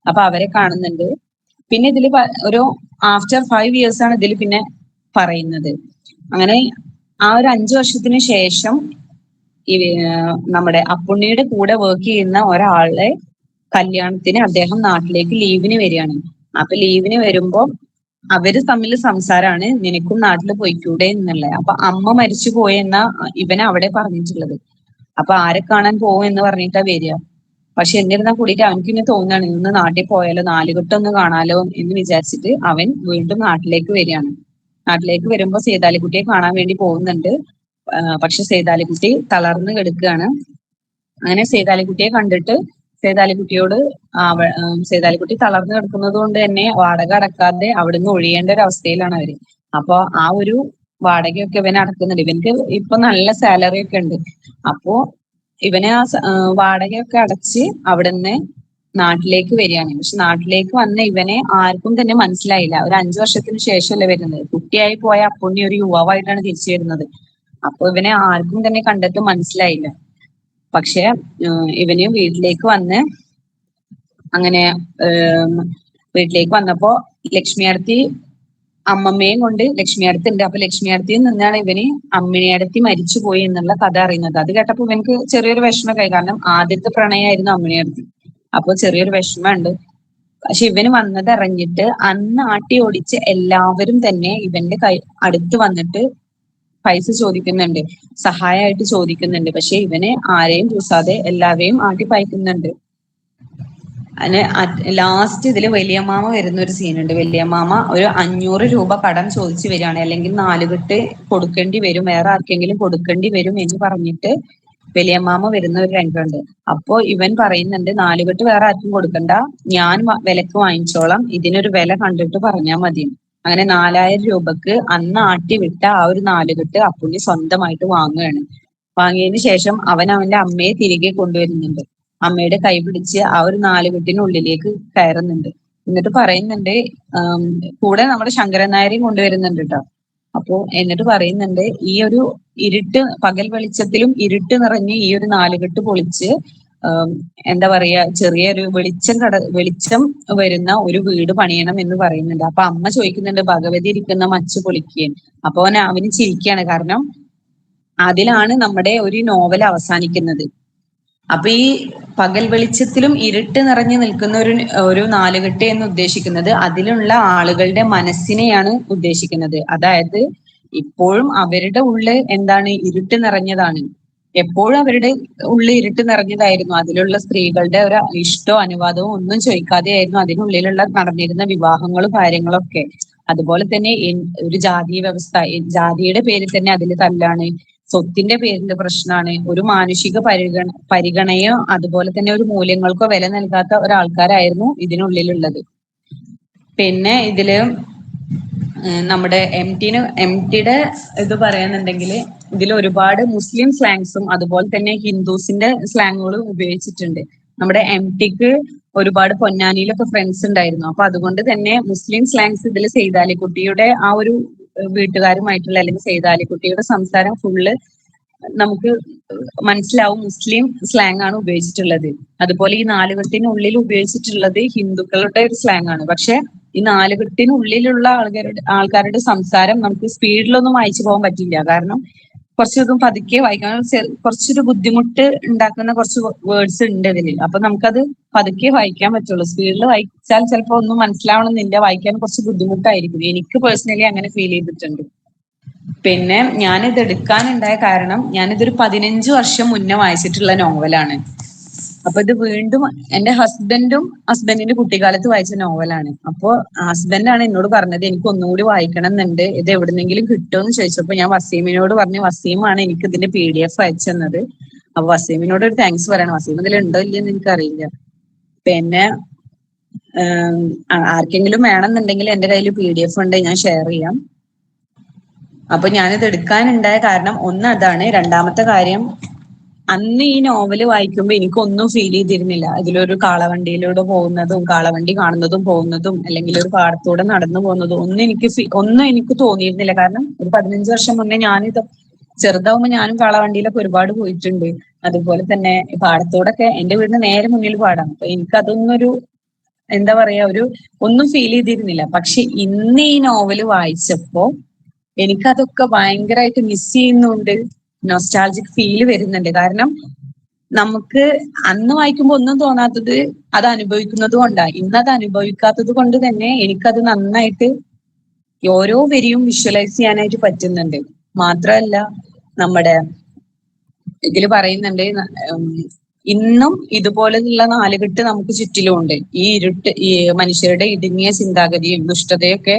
അപ്പൊ അവരെ കാണുന്നുണ്ട്. പിന്നെ ഇതില് ഒരു ആഫ്റ്റർ 5 years ആണ് ഇതിൽ പിന്നെ പറയുന്നത്. അങ്ങനെ ആ ഒരു 5 വർഷത്തിന് ശേഷം ഈ നമ്മുടെ അപ്പുണ്ണിയുടെ കൂടെ വർക്ക് ചെയ്യുന്ന ഒരാളെ കല്യാണത്തിന് അദ്ദേഹം നാട്ടിലേക്ക് ലീവിന് വരികയാണ്. അപ്പൊ ലീവിന് വരുമ്പോ അവര് തമ്മിൽ സംസാരമാണ്, നിനക്കും നാട്ടിൽ പോയിക്കൂടെ എന്നുള്ളത്. അപ്പൊ അമ്മ മരിച്ചു പോയെന്ന ഇവനെ അവിടെ പറഞ്ഞിട്ടുള്ളത്. അപ്പൊ ആരെ കാണാൻ പോകും എന്ന് പറഞ്ഞിട്ടാ വരിക. പക്ഷെ എന്നിരുന്നാൽ കൂടിയിട്ട് അവനക്ക് ഇങ്ങനെ തോന്നുകയാണ്, ഇന്ന് നാട്ടിൽ പോയാലോ, നാലുകെട്ടൊന്ന് കാണാലോ എന്ന് വിചാരിച്ചിട്ട് അവൻ വീണ്ടും നാട്ടിലേക്ക് വരികയാണ്. നാട്ടിലേക്ക് വരുമ്പോ സേതാലിക്കുട്ടിയെ കാണാൻ വേണ്ടി പോകുന്നുണ്ട്. പക്ഷെ സേതാലിക്കുട്ടി തളർന്നു കിടക്കുകയാണ്. അങ്ങനെ സേതാലിക്കുട്ടിയെ കണ്ടിട്ട് സേതാലിക്കുട്ടിയോട് സേതാലിക്കുട്ടി തളർന്നു കിടക്കുന്നത് കൊണ്ട് തന്നെ വാടക അടക്കാതെ അവിടുന്ന് ഒഴിയേണ്ട ഒരു അവസ്ഥയിലാണ് അവര്. അപ്പൊ ആ ഒരു വാടകയൊക്കെ ഇവൻ അടക്കുന്നുണ്ട്. ഇവനക്ക് ഇപ്പൊ നല്ല സാലറി ഒക്കെ ഉണ്ട്. അപ്പോ ഇവനെ വാടകയൊക്കെ അടച്ച് അവിടുന്ന് നാട്ടിലേക്ക് വരികയാണ്. പക്ഷെ നാട്ടിലേക്ക് വന്ന ഇവനെ ആർക്കും തന്നെ മനസ്സിലായില്ല. ഒരു 5 വർഷത്തിന് ശേഷമല്ലേ വരുന്നത്. കുട്ടിയായി പോയ അപ്പുണ്ണി ഒരു യുവാവായിട്ടാണ് തിരിച്ചു വരുന്നത്. അപ്പൊ ഇവനെ ആർക്കും തന്നെ കണ്ടിട്ട് മനസ്സിലായില്ല. പക്ഷെ ഇവന് വീട്ടിലേക്ക് വന്ന് അങ്ങനെ വീട്ടിലേക്ക് വന്നപ്പോ ലക്ഷ്മിയടുത്തി അമ്മമ്മയും കൊണ്ട് ലക്ഷ്മിയടുത്ത് ഉണ്ട്. അപ്പൊ ലക്ഷ്മിയടുത്തിൽ നിന്നാണ് ഇവന് അമ്മിണിയടുത്തി മരിച്ചു പോയി എന്നുള്ള കഥ അറിയുന്നത്. അത് കേട്ടപ്പോ ഇവനക്ക് ചെറിയൊരു വിഷമമായി. കാരണം ആദ്യത്തെ പ്രണയമായിരുന്നു അമ്മിണിയടുത്തി. അപ്പൊ ചെറിയൊരു വിഷമമുണ്ട്. പക്ഷെ ഇവന് വന്നത് അറിഞ്ഞിട്ട് അന്ന് ആട്ടി ഓടിച്ച് എല്ലാവരും തന്നെ ഇവന്റെ അടുത്ത് വന്നിട്ട് പൈസ ചോദിക്കുന്നുണ്ട്, സഹായമായിട്ട് ചോദിക്കുന്നുണ്ട്. പക്ഷെ ഇവന് ആരെയും കൂസാതെ എല്ലാവരെയും ആട്ടി പായിക്കുന്നുണ്ട്. അതിന് ലാസ്റ്റ് ഇതില് വലിയമ്മാമ വരുന്ന ഒരു സീനുണ്ട്. വലിയമ്മാമ ഒരു 500 രൂപ കടം ചോദിച്ചു വരികയാണ്. അല്ലെങ്കിൽ 4 കെട്ട് കൊടുക്കേണ്ടി വരും, വേറെ ആർക്കെങ്കിലും കൊടുക്കേണ്ടി വരും എന്ന് പറഞ്ഞിട്ട് വലിയമ്മാമ വരുന്ന ഒരു രംഗമുണ്ട്. അപ്പോ ഇവൻ പറയുന്നുണ്ട്, 4 കെട്ട് വേറെ ആർക്കും കൊടുക്കണ്ട, ഞാൻ വിലക്ക് വാങ്ങിച്ചോളാം, ഇതിനൊരു വില കണ്ടിട്ട് പറഞ്ഞാൽ മതി. അങ്ങനെ 4000 രൂപക്ക് അന്ന് ആട്ടി വിട്ട ആ ഒരു 4 കെട്ട് അപ്പുണ്ണി സ്വന്തമായിട്ട് വാങ്ങുകയാണ്. വാങ്ങിയതിന് ശേഷം അവൻ അവന്റെ അമ്മയെ തിരികെ കൊണ്ടുവരുന്നുണ്ട്. അമ്മയുടെ കൈ പിടിച്ച് ആ ഒരു 4 കെട്ടിനുള്ളിലേക്ക് കയറുന്നുണ്ട്. എന്നിട്ട് പറയുന്നുണ്ട്, കൂടെ നമ്മുടെ ശങ്കരൻ നായരെയും കൊണ്ടുവരുന്നുണ്ട് കേട്ടോ. അപ്പോ എന്നിട്ട് പറയുന്നുണ്ട്, ഈ ഒരു പകൽ വെളിച്ചത്തിലും ഇരുട്ട് നിറഞ്ഞ് ഈ ഒരു 4 കെട്ട് പൊളിച്ച് എന്താ പറയാ, ചെറിയൊരു വെളിച്ചം വരുന്ന ഒരു വീട് പണിയണം എന്ന് പറയുന്നുണ്ട്. അപ്പൊ അമ്മ ചോദിക്കുന്നുണ്ട്, ഭഗവതി ഇരിക്കുന്ന മച്ച് പൊളിക്കുകയും. അപ്പൊ അവന് ചിരിക്കുകയാണ്. കാരണം അതിലാണ് നമ്മുടെ ഒരു നോവൽ അവസാനിക്കുന്നത്. അപ്പൊ ഈ പകൽ വെളിച്ചത്തിലും ഇരുട്ട് നിറഞ്ഞു നിൽക്കുന്ന ഒരു 4 കെട്ട് എന്ന് ഉദ്ദേശിക്കുന്നത് അതിലുള്ള ആളുകളുടെ മനസ്സിനെയാണ് ഉദ്ദേശിക്കുന്നത്. അതായത് ഇപ്പോഴും അവരുടെ ഉള്ളിൽ എന്താണ്, ഇരുട്ട് നിറഞ്ഞതാണ്. എപ്പോഴും അവരുടെ ഉള്ളിൽ ഇരുട്ട് നിറഞ്ഞതായിരുന്നു. അതിലുള്ള സ്ത്രീകളുടെ ഒരു ഇഷ്ടവും അനുവാദവും ഒന്നും ചോദിക്കാതെയായിരുന്നു അതിനുള്ളിലുള്ള നടന്നിരുന്ന വിവാഹങ്ങളും കാര്യങ്ങളൊക്കെ. അതുപോലെ തന്നെ ഒരു ജാതി വ്യവസ്ഥ, ജാതിയുടെ പേരിൽ തന്നെ അതിൽ തല്ലാണ്, സ്വത്തിന്റെ പേരിൽ പ്രശ്നമാണ്, ഒരു മാനുഷിക പരിഗണയോ അതുപോലെ തന്നെ ഒരു മൂല്യങ്ങൾക്കോ വില നൽകാത്ത ഒരാൾക്കാരായിരുന്നു ഇതിനുള്ളിലുള്ളത്. പിന്നെ ഇതില് നമ്മുടെ എം ടിയുടെ ഇത് പറയാന്നുണ്ടെങ്കിൽ ഇതിൽ ഒരുപാട് മുസ്ലിം സ്ലാങ്സും അതുപോലെ തന്നെ ഹിന്ദുസിന്റെ സ്ലാങ്ങുകളും ഉപയോഗിച്ചിട്ടുണ്ട്. നമ്മുടെ ടിക്ക് ഒരുപാട് പൊന്നാനിയിലൊക്കെ ഫ്രണ്ട്സ് ഉണ്ടായിരുന്നു. അപ്പൊ അതുകൊണ്ട് തന്നെ മുസ്ലിം സ്ലാങ്സ് ഇതിൽ സെയ്താലിക്കുട്ടിയുടെ ആ ഒരു വീട്ടുകാരുമായിട്ടുള്ള അല്ലെങ്കിൽ സെയ്താലിക്കുട്ടിയുടെ സംസാരം ഫുള്ള് നമുക്ക് മനസ്സിലാവും മുസ്ലിം സ്ലാങ് ആണ് ഉപയോഗിച്ചിട്ടുള്ളത്. അതുപോലെ ഈ നാലുകെട്ടിനുള്ളിൽ ഉപയോഗിച്ചിട്ടുള്ളത് ഹിന്ദുക്കളുടെ ഒരു സ്ലാങ് ആണ്. പക്ഷെ ഈ നാലുകെട്ടിനുള്ളിലുള്ള ആൾക്കാരുടെ സംസാരം നമുക്ക് സ്പീഡിലൊന്നും വായിച്ചു പോകാൻ പറ്റില്ല. കാരണം കുറച്ചൊന്നും പതുക്കെ വായിക്കാൻ കുറച്ചൊരു ബുദ്ധിമുട്ട് ഉണ്ടാക്കുന്ന കുറച്ച് വേർഡ്സ് ഉണ്ട് ഇതിൽ. അപ്പൊ നമുക്കത് പതുക്കെ വായിക്കാൻ പറ്റുള്ളൂ. സ്പീഡിൽ വായിച്ചാൽ ചിലപ്പോൾ ഒന്നും മനസ്സിലാവണമെന്നില്ല, വായിക്കാൻ കുറച്ച് ബുദ്ധിമുട്ടായിരിക്കും. എനിക്ക് പേഴ്സണലി അങ്ങനെ ഫീൽ ചെയ്തിട്ടുണ്ട്. പിന്നെ ഞാനിത് എടുക്കാനുണ്ടായ കാരണം ഞാനിതൊരു 15 വർഷം മുന്നേ വായിച്ചിട്ടുള്ള നോവലാണ്. അപ്പൊ ഇത് വീണ്ടും എന്റെ ഹസ്ബൻഡിന്റെ കുട്ടിക്കാലത്ത് വായിച്ച നോവലാണ്. അപ്പൊ ഹസ്ബൻഡാണ് എന്നോട് പറഞ്ഞത് എനിക്ക് ഒന്നുകൂടി വായിക്കണം എന്നുണ്ട്, ഇത് എവിടുന്നെങ്കിലും കിട്ടുമെന്ന് ചോദിച്ചപ്പോ ഞാൻ വസീമിനോട് പറഞ്ഞു. വസീമാണ് എനിക്ക് ഇതിന്റെ PDF അയച്ചു തന്നത്. അപ്പൊ വസീമിനോട് ഒരു താങ്ക്സ് പറയണം. വസീം ഇതിൽ ഉണ്ടോ ഇല്ലെന്ന് എനിക്കറിയില്ല. പിന്നെ ആർക്കെങ്കിലും വേണമെന്നുണ്ടെങ്കിൽ എന്റെ കയ്യിൽ PDF ഉണ്ട്, ഞാൻ ഷെയർ ചെയ്യാം. അപ്പൊ ഞാനിത് എടുക്കാനുണ്ടായ കാരണം ഒന്ന് അതാണ്. രണ്ടാമത്തെ കാര്യം, അന്ന് ഈ നോവല് വായിക്കുമ്പോൾ എനിക്കൊന്നും ഫീൽ ചെയ്തിരുന്നില്ല. ഇതിലൊരു കാളവണ്ടിയിലൂടെ പോകുന്നതും കാളവണ്ടി കാണുന്നതും പോകുന്നതും അല്ലെങ്കിൽ ഒരു പാടത്തൂടെ നടന്നു പോകുന്നതും ഒന്നും എനിക്ക് തോന്നിയിരുന്നില്ല. കാരണം ഒരു 15 വർഷം മുന്നേ ഞാനിത് ചെറുതാവുമ്പോൾ ഞാനും കാളവണ്ടിയിലൊക്കെ ഒരുപാട് പോയിട്ടുണ്ട്. അതുപോലെ തന്നെ പാടത്തോടൊക്കെ എന്റെ വീടിന് നേരെ മുന്നിൽ പാടാം. അപ്പൊ എനിക്കതൊന്നൊരു എന്താ പറയാ ഒന്നും ഫീൽ ചെയ്തിരുന്നില്ല. പക്ഷെ ഇന്ന് ഈ നോവല് വായിച്ചപ്പോ എനിക്കതൊക്കെ ഭയങ്കരമായിട്ട് മിസ് ചെയ്യുന്നുണ്ട്. നൊസ്റ്റാൾജിക് ഫീല് വരുന്നുണ്ട്. കാരണം നമുക്ക് അന്ന് വായിക്കുമ്പോൾ ഒന്നും തോന്നാത്തത് അത് അനുഭവിക്കുന്നത് കൊണ്ടാണ്. ഇന്നത് അനുഭവിക്കാത്തത് കൊണ്ട് തന്നെ എനിക്കത് നന്നായിട്ട് ഓരോ വരിയും വിഷ്വലൈസ് ചെയ്യാനായിട്ട് പറ്റുന്നുണ്ട്. മാത്രമല്ല നമ്മുടെ ഇതിൽ പറയുന്നുണ്ട് ഇന്നും ഇതുപോലെയുള്ള നാലുകെട്ട് നമുക്ക് ചുറ്റിലുമുണ്ട്. ഈ മനുഷ്യരുടെ ഇടുങ്ങിയ ചിന്താഗതിയും ദുഷ്ടതയൊക്കെ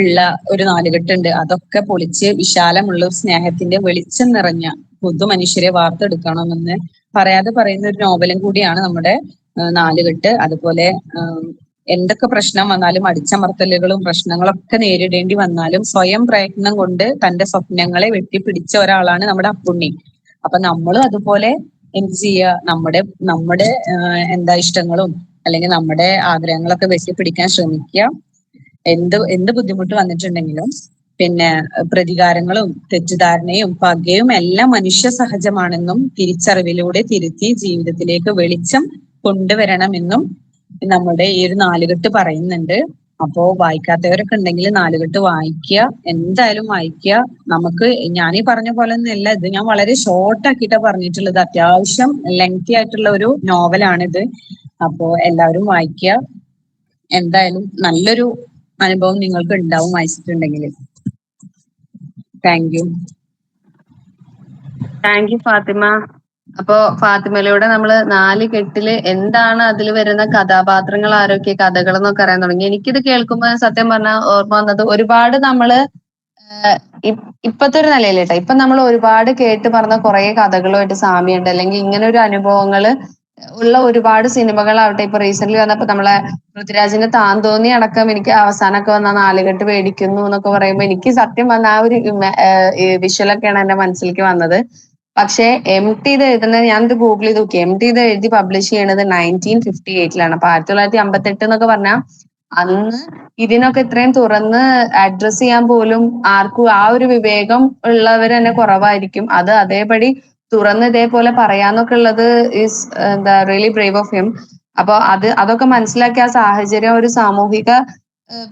ഉള്ള ഒരു നാലുകെട്ടുണ്ട്. അതൊക്കെ പൊളിച്ച് വിശാലമുള്ള ഒരു സ്നേഹത്തിന്റെ വെളിച്ചം നിറഞ്ഞ പുതു മനുഷ്യരെ വാർത്തെടുക്കണമെന്ന് പറയാതെ പറയുന്ന ഒരു നോവലും കൂടിയാണ് നമ്മുടെ നാലുകെട്ട്. അതുപോലെ എന്തൊക്കെ പ്രശ്നം വന്നാലും അടിച്ചമർത്തലുകളും പ്രശ്നങ്ങളൊക്കെ നേരിടേണ്ടി വന്നാലും സ്വയം പ്രയത്നം കൊണ്ട് തന്റെ സ്വപ്നങ്ങളെ വെട്ടിപ്പിടിച്ച ഒരാളാണ് നമ്മുടെ അപ്പുണ്ണി. അപ്പൊ നമ്മളും അതുപോലെ എന്ത് ചെയ്യുക, നമ്മുടെ എന്താ ഇഷ്ടങ്ങളും അല്ലെങ്കിൽ നമ്മുടെ ആഗ്രഹങ്ങളൊക്കെ വെട്ടിപ്പിടിക്കാൻ ശ്രമിക്കുക. എന്ത് ബുദ്ധിമുട്ട് വന്നിട്ടുണ്ടെങ്കിലും പിന്നെ പ്രതികാരങ്ങളും തെറ്റിദ്ധാരണയും പകയും എല്ലാം മനുഷ്യ സഹജമാണെന്നും തിരിച്ചറിവിലൂടെ തിരുത്തി ജീവിതത്തിലേക്ക് വെളിച്ചം കൊണ്ടുവരണമെന്നും നമ്മുടെ ഈ ഒരു നാലുകെട്ട് പറയുന്നുണ്ട്. അപ്പോ വായിക്കാത്തവരൊക്കെ ഉണ്ടെങ്കിൽ നാലുകെട്ട് വായിക്കുക, എന്തായാലും വായിക്കുക. നമുക്ക് ഞാനീ പറഞ്ഞ പോലെ ഒന്നല്ല ഇത്, ഞാൻ വളരെ ഷോർട്ട് ആക്കിയിട്ടാണ് പറഞ്ഞിട്ടുള്ളത്. അത്യാവശ്യം ലെങ്തി ആയിട്ടുള്ള ഒരു നോവലാണിത്. അപ്പോ എല്ലാവരും വായിക്കുക. എന്തായാലും നല്ലൊരു അനുഭവം നിങ്ങൾക്ക് ഉണ്ടാവും വായിച്ചിട്ടുണ്ടെങ്കിൽ. Thank you. Thank you Fathima. അപ്പോ ഫാത്തിമയിലൂടെ നമ്മള് നാലുകെട്ടില് എന്താണ് അതിൽ വരുന്ന കഥാപാത്രങ്ങൾ ആരൊക്കെ, കഥകൾ എന്നൊക്കെ അറിയാൻ തുടങ്ങി. എനിക്കിത് കേൾക്കുമ്പോൾ സത്യം പറഞ്ഞാൽ ഓർമ്മ വന്നത് ഒരുപാട് നമ്മള് ഇപ്പത്തെ ഒരു നിലയിലേട്ടാ, ഇപ്പൊ നമ്മൾ ഒരുപാട് കേട്ട് പറഞ്ഞ കുറെ കഥകളുമായിട്ട് സാമ്യമുണ്ട്. അല്ലെങ്കിൽ ഇങ്ങനെ ഒരു അനുഭവങ്ങള് ഉള്ള ഒരുപാട് സിനിമകളാവട്ടെ. ഇപ്പൊ റീസെന്റ് വന്നപ്പോ നമ്മളെ പൃഥ്വിരാജിന്റെ താന്തോന്നി അടക്കം എനിക്ക് അവസാനമൊക്കെ വന്ന നാലുകെട്ട് പേടിക്കുന്നു എന്നൊക്കെ പറയുമ്പോ എനിക്ക് സത്യം വന്ന ആ ഒരു വിഷ്വലൊക്കെയാണ് എന്റെ മനസ്സിലേക്ക് വന്നത്. പക്ഷെ ടി ഇത് എഴുതുന്നത്, ഞാനിത് ഗൂഗിൾ ചെയ്ത് നോക്കി, ടി ഇത് എഴുതി പബ്ലിഷ് ചെയ്യണത് 1958 അപ്പൊ 1958 എന്നൊക്കെ പറഞ്ഞാൽ അന്ന് ഇതിനൊക്കെ ഇത്രയും തുറന്ന് അഡ്രസ് ചെയ്യാൻ പോലും ആർക്കും ആ ഒരു വിവേകം ഉള്ളവർ തന്നെ കുറവായിരിക്കും. അത് അതേപടി തുറന്ന് ഇതേപോലെ പറയാന്നൊക്കെ ഉള്ളത് ഈസ് എന്താ റിയലി ബ്രേവ് ഓഫ് ഹിം. അപ്പൊ അതൊക്കെ മനസ്സിലാക്കിയ ആ സാഹചര്യം, ഒരു സാമൂഹിക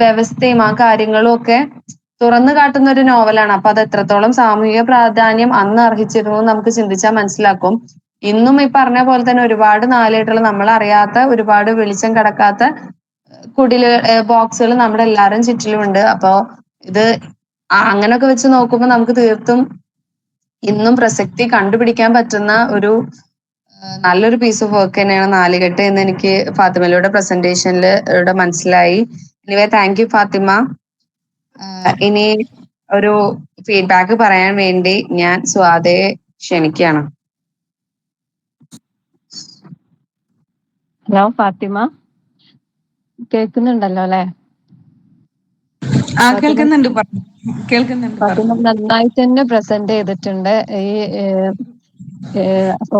വ്യവസ്ഥയും ആ കാര്യങ്ങളും ഒക്കെ തുറന്നു കാട്ടുന്ന ഒരു നോവലാണ്. അപ്പൊ അത് എത്രത്തോളം സാമൂഹിക പ്രാധാന്യം അന്ന് അർഹിച്ചിരുന്നു നമുക്ക് ചിന്തിച്ചാൽ മനസ്സിലാക്കും. ഇന്നും ഈ പറഞ്ഞ പോലെ തന്നെ ഒരുപാട് നാലുകെട്ടുകൾ, നമ്മൾ അറിയാത്ത ഒരുപാട് വെളിച്ചം കടക്കാത്ത കുടില് ബോക്സുകൾ നമ്മുടെ എല്ലാവരും ചുറ്റിലുമുണ്ട്. അപ്പൊ ഇത് അങ്ങനെയൊക്കെ വെച്ച് നോക്കുമ്പോൾ നമുക്ക് തീർത്തും ഇന്നും പ്രസക്തി കണ്ടുപിടിക്കാൻ പറ്റുന്ന ഒരു നല്ലൊരു പീസ് ഓഫ് വർക്ക് തന്നെയാണ് നാലുകെട്ട് എന്ന് എനിക്ക് ഫാത്തിമയിലൂടെ പ്രസന്റേഷനിലൂടെ മനസ്സിലായി. Anyway thank you Fatima. ഇനി ഒരു ഫീഡ്ബാക്ക് പറയാൻ വേണ്ടി ഞാൻ സ്വാതയെ ക്ഷണിക്കുകയാണ്. ഹലോ ഫാത്തിമ, കേൾക്കുന്നുണ്ടല്ലോ അല്ലെ? കേൾക്കുന്നുണ്ട് കേൾക്കുന്നുണ്ട് ഫാത്തിമ നന്നായിട്ട് തന്നെ പ്രസന്റ് ചെയ്തിട്ടുണ്ട്. ഈ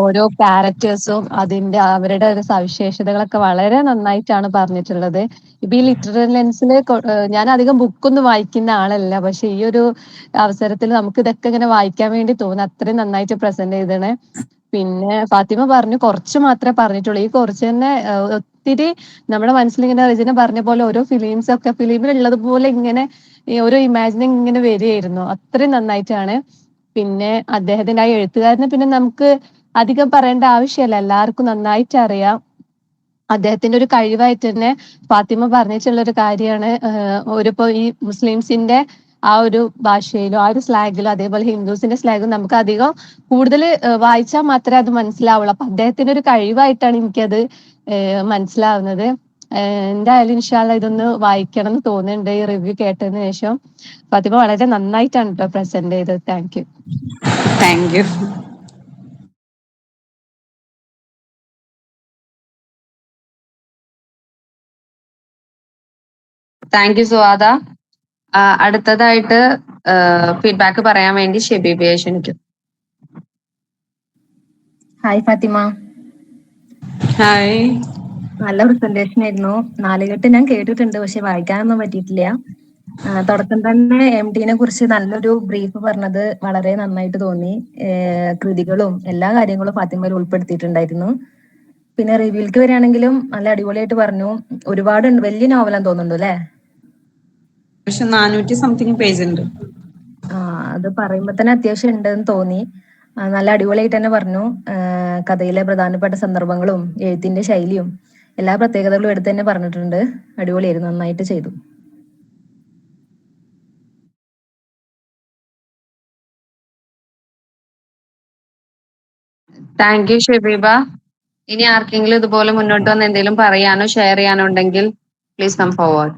ഓരോ ക്യാരക്ടേഴ്സും അതിന്റെ അവരുടെ ഒരു സവിശേഷതകളൊക്കെ വളരെ നന്നായിട്ടാണ് പറഞ്ഞിട്ടുള്ളത്. ഇപ്പൊ ഈ ലിറ്ററൽ ലെൻസിൽ ഞാൻ അധികം ബുക്കൊന്നും വായിക്കുന്ന ആളല്ല, പക്ഷെ ഈ ഒരു അവസരത്തിൽ നമുക്ക് ഇതൊക്കെ ഇങ്ങനെ വായിക്കാൻ വേണ്ടി തോന്നുന്നു. അത്രയും നന്നായിട്ട് പ്രസന്റ് ചെയ്തണേ. പിന്നെ ഫാത്തിമ പറഞ്ഞു കുറച്ച് മാത്രമേ പറഞ്ഞിട്ടുള്ളൂ. ഈ കുറച്ച് തന്നെ ഒത്തിരി നമ്മുടെ മനസ്സിൽ ഇങ്ങനെ രചന പറഞ്ഞ പോലെ ഓരോ ഫിലിമിലുള്ളത് പോലെ ഇങ്ങനെ ഈ ഓരോ ഇമാജിനിങ് ഇങ്ങനെ വരികയായിരുന്നു. അത്രയും നന്നായിട്ടാണ്. പിന്നെ അദ്ദേഹത്തിന്റെ ആ എഴുത്തുകാരനെ പിന്നെ നമുക്ക് അധികം പറയേണ്ട ആവശ്യമല്ല, എല്ലാവർക്കും നന്നായിട്ട് അറിയാം. അദ്ദേഹത്തിന്റെ ഒരു കഴിവായിട്ട് തന്നെ ഫാത്തിമ പറഞ്ഞിട്ടുള്ള ഒരു കാര്യമാണ്. ഇപ്പോ ഈ മുസ്ലിംസിന്റെ ആ ഒരു ഭാഷയിലും ആ ഒരു സ്ലാഗിലും അതേപോലെ ഹിന്ദുസിന്റെ സ്ലാഗും നമുക്ക് അധികം കൂടുതൽ വായിച്ചാൽ മാത്രമേ അത് മനസ്സിലാവുള്ളൂ. അപ്പൊ അദ്ദേഹത്തിന്റെ ഒരു കഴിവായിട്ടാണ് എനിക്കത് മനസ്സിലാവുന്നത്. എന്തായാലും ഇൻഷാല്ല ഇതൊന്ന് വായിക്കണം എന്ന് തോന്നുന്നുണ്ട് ഈ റിവ്യൂ കേട്ടതിന് ശേഷം. ഫാത്തിമ വളരെ നന്നായിട്ടാണ് കേട്ടോ പ്രസന്റ് ചെയ്തത്. Thank you. Thank you. Thank you Swatha. അടുത്തതായിട്ട് ഫീഡ്ബാക്ക് പറയാൻ വേണ്ടി ഷെബീബയെ ക്ഷണിക്കും. ഹായ് ഫാത്തിമ. ഹായ്. നല്ല പ്രസന്റേഷൻ ആയിരുന്നു. നാലുകെട്ട് ഞാൻ കേട്ടിട്ടുണ്ട്, പക്ഷെ വായിക്കാനൊന്നും പറ്റിയിട്ടില്ല. തുടക്കം തന്നെ MDനെ കുറിച്ച് നല്ലൊരു ബ്രീഫ് പറഞ്ഞത് വളരെ നന്നായിട്ട് തോന്നി. കൃതികളും എല്ലാ കാര്യങ്ങളും ഫാത്തിമയിൽ ഉൾപ്പെടുത്തിയിട്ടുണ്ടായിരുന്നു. പിന്നെ റിവ്യൂലേക്ക് വരികയാണെങ്കിലും നല്ല അടിപൊളിയായിട്ട് പറഞ്ഞു. ഒരുപാടുണ്ട്, വലിയ നോവലാന്ന് തോന്നുന്നുണ്ട് അല്ലേ? പക്ഷെ 400 സംതിങ് പേജ് ഉണ്ട്. അത് പറയുമ്പോ തന്നെ അത്യാവശ്യം ഉണ്ടെന്ന് തോന്നി. നല്ല അടിപൊളിയായിട്ട് തന്നെ പറഞ്ഞു. കഥയിലെ പ്രധാനപ്പെട്ട സന്ദർഭങ്ങളും എഴുത്തിന്റെ ശൈലിയും എല്ലാ പ്രത്യേകതകളും എടുത്ത് തന്നെ പറഞ്ഞിട്ടുണ്ട്. അടിപൊളിയായിരുന്നു, നന്നായിട്ട് ചെയ്തു. Thank you Shebeeba. ഇനി ആർക്കെങ്കിലും ഇതുപോലെ മുന്നോട്ട് വന്ന് എന്തെങ്കിലും പറയാനോ ഷെയർ ചെയ്യാനോ ഉണ്ടെങ്കിൽ പ്ലീസ് കം ഫോർവേഡ്.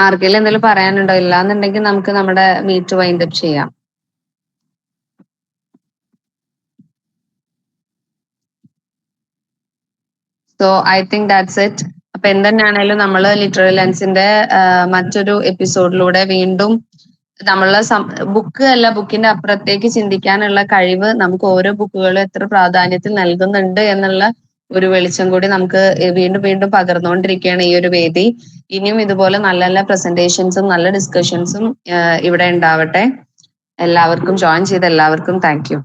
ആർക്കെങ്കിലും എന്തെങ്കിലും പറയാനുണ്ടോ? ഇല്ലാന്നുണ്ടെങ്കിൽ നമുക്ക് നമ്മുടെ മീറ്റ് വൈൻഡ് അപ്പ് ചെയ്യാം. So I think that's it. അപ്പൊ എന്തെന്നാണേലും നമ്മൾ ലിറ്ററൽ ലെൻസിന്റെ മറ്റൊരു എപ്പിസോഡിലൂടെ വീണ്ടും നമ്മളെ ബുക്ക് അല്ല, ബുക്കിന്റെ അപ്പുറത്തേക്ക് ചിന്തിക്കാനുള്ള കഴിവ് നമുക്ക് ഓരോ ബുക്കുകളും എത്ര പ്രാധാന്യത്തിൽ നൽകുന്നുണ്ട് എന്നുള്ള ഒരു വെളിച്ചം കൂടി നമുക്ക് വീണ്ടും വീണ്ടും പകർന്നുകൊണ്ടിരിക്കുകയാണ് ഈ ഒരു വേദി. ഇനിയും ഇതുപോലെ നല്ല നല്ല പ്രസന്റേഷൻസും നല്ല ഡിസ്കഷൻസും ഇവിടെ ഉണ്ടാവട്ടെ. എല്ലാവർക്കും ജോയിൻ ചെയ്ത എല്ലാവർക്കും താങ്ക് യു.